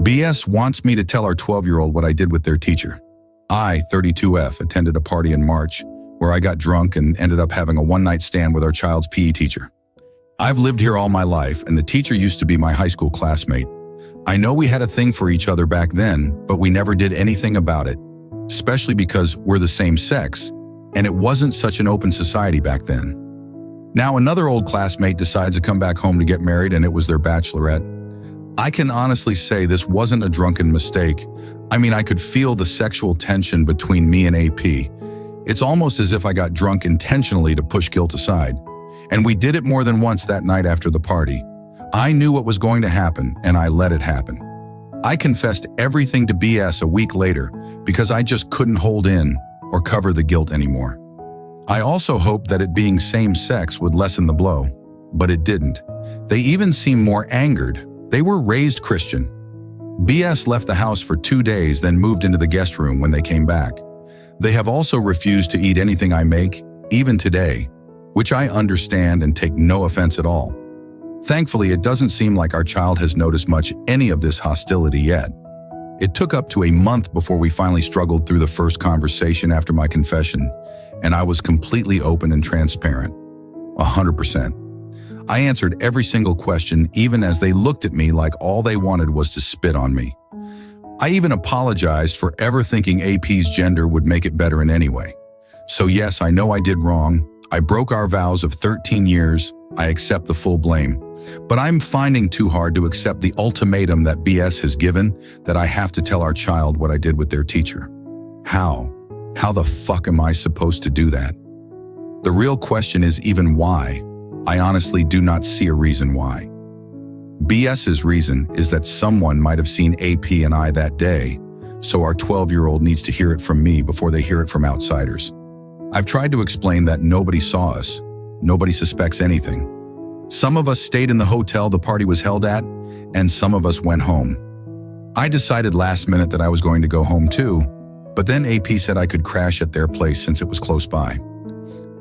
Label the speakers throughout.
Speaker 1: BS wants me to tell our 12-year-old what I did with their teacher. I, 32F, attended a party in March where I got drunk and ended up having a one-night stand with our child's PE teacher. I've lived here all my life, and the teacher used to be my high school classmate. I know we had a thing for each other back then, but we never did anything about it, especially because we're the same sex, and it wasn't such an open society back then. Now another old classmate decides to come back home to get married, and it was their bachelorette. I can honestly say this wasn't a drunken mistake. I mean, I could feel the sexual tension between me and AP. It's almost as if I got drunk intentionally to push guilt aside. And we did it more than once that night after the party. I knew what was going to happen, and I let it happen. I confessed everything to BS a week later because I just couldn't hold in or cover the guilt anymore. I also hoped that it being same-sex would lessen the blow, but it didn't. They even seemed more angered. They were raised Christian. BS left the house for 2 days, then moved into the guest room when they came back. They have also refused to eat anything I make, even today, which I understand and take no offense at all. Thankfully, it doesn't seem like our child has noticed much any of this hostility yet. It took up to a month before we finally struggled through the first conversation after my confession, and I was completely open and transparent. 100%. I answered every single question, even as they looked at me like all they wanted was to spit on me. I even apologized for ever thinking AP's gender would make it better in any way. So yes, I know I did wrong. I broke our vows of 13 years. I accept the full blame. But I'm finding too hard to accept the ultimatum that BS has given that I have to tell our child what I did with their teacher. How? How the fuck am I supposed to do that? The real question is even why. I honestly do not see a reason why. BS's reason is that someone might have seen AP and I that day, so our 12-year-old needs to hear it from me before they hear it from outsiders. I've tried to explain that nobody saw us. Nobody suspects anything. Some of us stayed in the hotel the party was held at, and some of us went home. I decided last minute that I was going to go home too, but then AP said I could crash at their place since it was close by.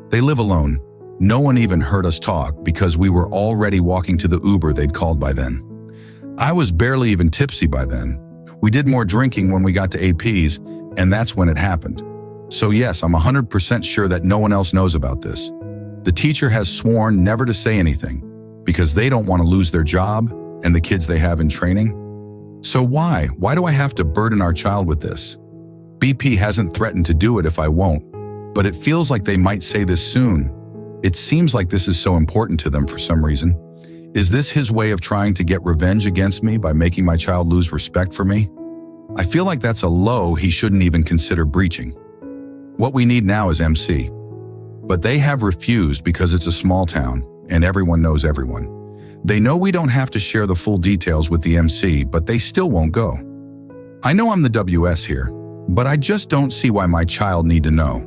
Speaker 1: They live alone. No one even heard us talk because we were already walking to the Uber they'd called by then. I was barely even tipsy by then. We did more drinking when we got to AP's, and that's when it happened. So yes, I'm 100% sure that no one else knows about this. The teacher has sworn never to say anything because they don't want to lose their job and the kids they have in training. So why? Why do I have to burden our child with this? BP hasn't threatened to do it if I won't, but it feels like they might say this soon. It seems like this is so important to them for some reason. Is this his way of trying to get revenge against me by making my child lose respect for me? I feel like that's a low he shouldn't even consider breaching. What we need now is MC. But they have refused because it's a small town and everyone knows everyone. They know we don't have to share the full details with the MC, but they still won't go. I know I'm the WS here, but I just don't see why my child need to know.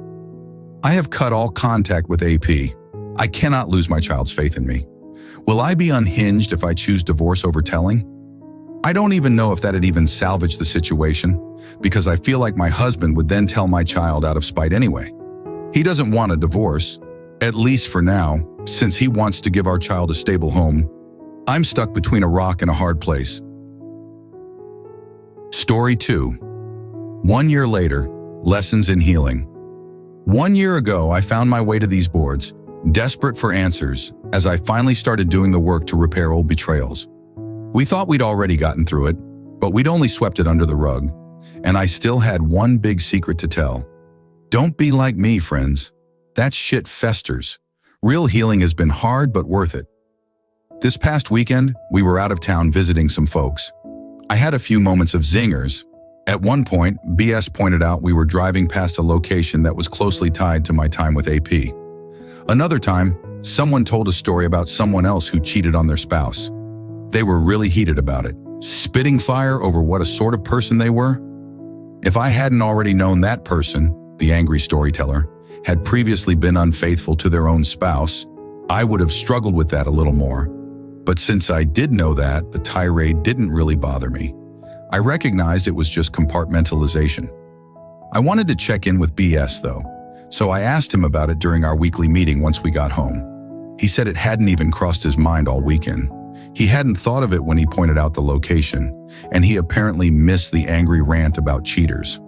Speaker 1: I have cut all contact with AP. I cannot lose my child's faith in me. Will I be unhinged if I choose divorce over telling? I don't even know if that'd even salvage the situation, because I feel like my husband would then tell my child out of spite anyway. He doesn't want a divorce, at least for now, since he wants to give our child a stable home. I'm stuck between a rock and a hard place. Story 2. 1 year later, lessons in healing. 1 year ago, I found my way to these boards, desperate for answers, as I finally started doing the work to repair old betrayals. We thought we'd already gotten through it, but we'd only swept it under the rug, and I still had one big secret to tell. Don't be like me, friends. That shit festers. Real healing has been hard, but worth it. This past weekend, we were out of town visiting some folks. I had a few moments of zingers. At one point, BS pointed out we were driving past a location that was closely tied to my time with AP. Another time, someone told a story about someone else who cheated on their spouse. They were really heated about it, spitting fire over what a sort of person they were. If I hadn't already known that person, the angry storyteller, had previously been unfaithful to their own spouse, I would have struggled with that a little more. But since I did know that, the tirade didn't really bother me. I recognized it was just compartmentalization. I wanted to check in with BS though, so I asked him about it during our weekly meeting once we got home. He said it hadn't even crossed his mind all weekend. He hadn't thought of it when he pointed out the location, and he apparently missed the angry rant about cheaters.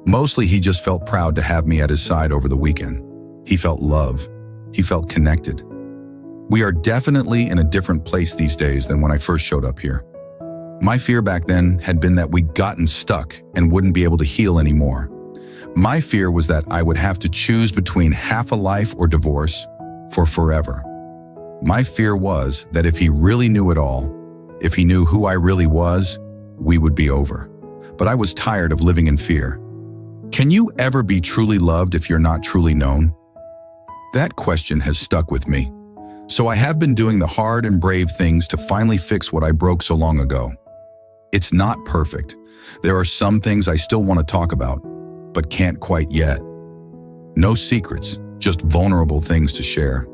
Speaker 1: Mostly he just felt proud to have me at his side over the weekend. He felt love. He felt connected. We are definitely in a different place these days than when I first showed up here. My fear back then had been that we'd gotten stuck and wouldn't be able to heal anymore. My fear was that I would have to choose between half a life or divorce for forever. My fear was that if he really knew it all, if he knew who I really was, we would be over. But I was tired of living in fear. Can you ever be truly loved if you're not truly known? That question has stuck with me. So I have been doing the hard and brave things to finally fix what I broke so long ago. It's not perfect. There are some things I still want to talk about, but can't quite yet. No secrets, just vulnerable things to share.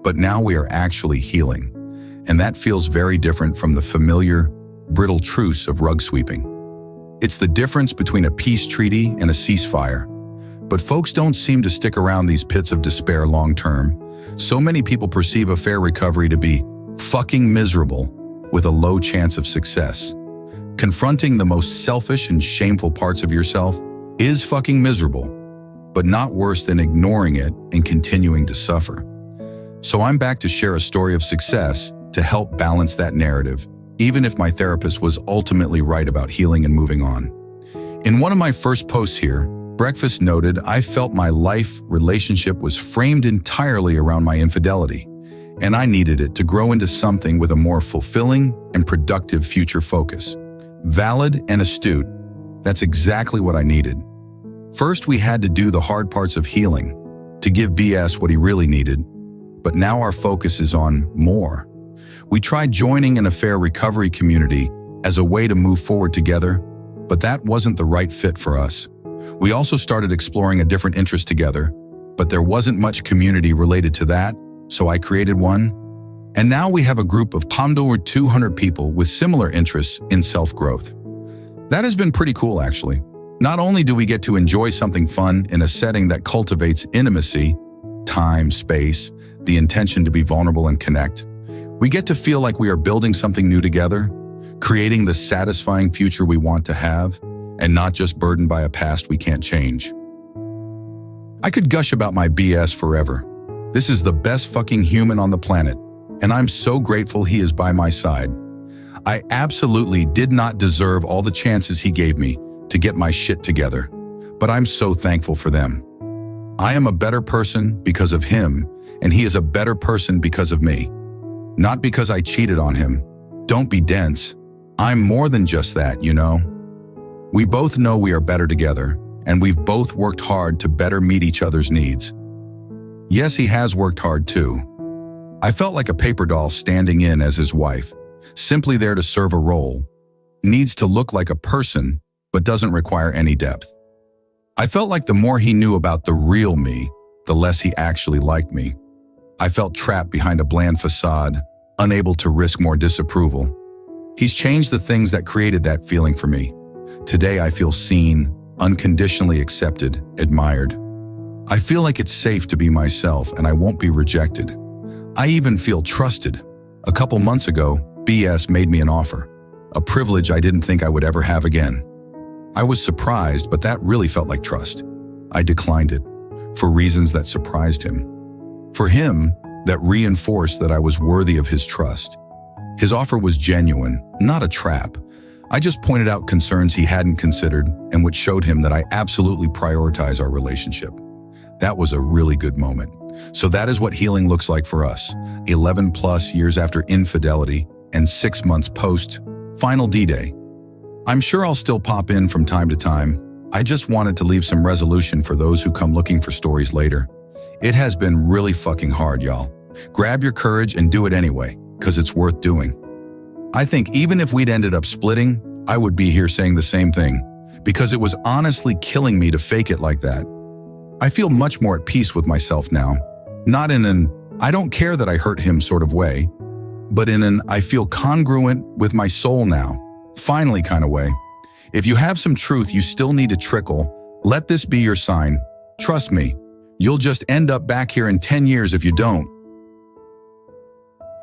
Speaker 1: But now we are actually healing, and that feels very different from the familiar, brittle truce of rug sweeping. It's the difference between a peace treaty and a ceasefire. But folks don't seem to stick around these pits of despair long term. So many people perceive a fair recovery to be fucking miserable with a low chance of success. Confronting the most selfish and shameful parts of yourself is fucking miserable, but not worse than ignoring it and continuing to suffer. So I'm back to share a story of success to help balance that narrative, even if my therapist was ultimately right about healing and moving on. In one of my first posts here, Breakfast noted, I felt my life relationship was framed entirely around my infidelity, and I needed it to grow into something with a more fulfilling and productive future focus. Valid and astute, that's exactly what I needed. First, we had to do the hard parts of healing, to give BS what he really needed, but now our focus is on more. We tried joining an affair recovery community as a way to move forward together, but that wasn't the right fit for us. We also started exploring a different interest together, but there wasn't much community related to that, so I created one. And now we have a group of over 200 people with similar interests in self-growth. That has been pretty cool, actually. Not only do we get to enjoy something fun in a setting that cultivates intimacy, time, space, the intention to be vulnerable and connect, we get to feel like we are building something new together, creating the satisfying future we want to have, and not just burdened by a past we can't change. I could gush about my BS forever. This is the best fucking human on the planet, and I'm so grateful he is by my side. I absolutely did not deserve all the chances he gave me to get my shit together, but I'm so thankful for them. I am a better person because of him, and he is a better person because of me. Not because I cheated on him. Don't be dense. I'm more than just that, you know? We both know we are better together, and we've both worked hard to better meet each other's needs. Yes, he has worked hard too. I felt like a paper doll standing in as his wife, simply there to serve a role. Needs to look like a person, but doesn't require any depth. I felt like the more he knew about the real me, the less he actually liked me. I felt trapped behind a bland facade, unable to risk more disapproval. He's changed the things that created that feeling for me. Today I feel seen, unconditionally accepted, admired. I feel like it's safe to be myself and I won't be rejected. I even feel trusted. A couple months ago, BS made me an offer, a privilege I didn't think I would ever have again. I was surprised, but that really felt like trust. I declined it, for reasons that surprised him. For him, that reinforced that I was worthy of his trust. His offer was genuine, not a trap. I just pointed out concerns he hadn't considered and which showed him that I absolutely prioritize our relationship. That was a really good moment. So that is what healing looks like for us, 11 plus years after infidelity and 6 months post final D-Day. I'm sure I'll still pop in from time to time. I just wanted to leave some resolution for those who come looking for stories later. It has been really fucking hard, y'all. Grab your courage and do it anyway, because it's worth doing. I think even if we'd ended up splitting, I would be here saying the same thing, because it was honestly killing me to fake it like that. I feel much more at peace with myself now, not in an I don't care that I hurt him sort of way, but in an I feel congruent with my soul now, finally kind of way. If you have some truth you still need to trickle, let this be your sign. Trust me, you'll just end up back here in 10 years if you don't.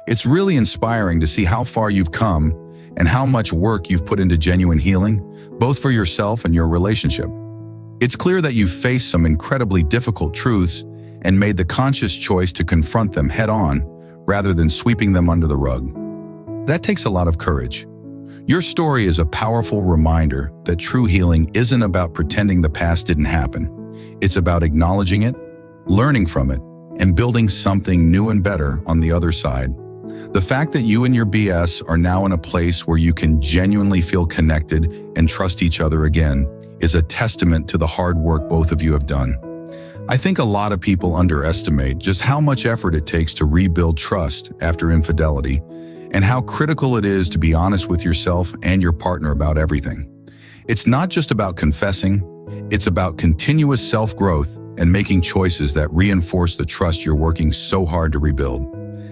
Speaker 1: It's really inspiring to see how far you've come and how much work you've put into genuine healing, both for yourself and your relationship. It's clear that you've faced some incredibly difficult truths and made the conscious choice to confront them head-on rather than sweeping them under the rug. That takes a lot of courage. Your story is a powerful reminder that true healing isn't about pretending the past didn't happen. It's about acknowledging it, learning from it, and building something new and better on the other side. The fact that you and your BS are now in a place where you can genuinely feel connected and trust each other again is a testament to the hard work both of you have done. I think a lot of people underestimate just how much effort it takes to rebuild trust after infidelity, and how critical it is to be honest with yourself and your partner about everything. It's not just about confessing, it's about continuous self-growth and making choices that reinforce the trust you're working so hard to rebuild.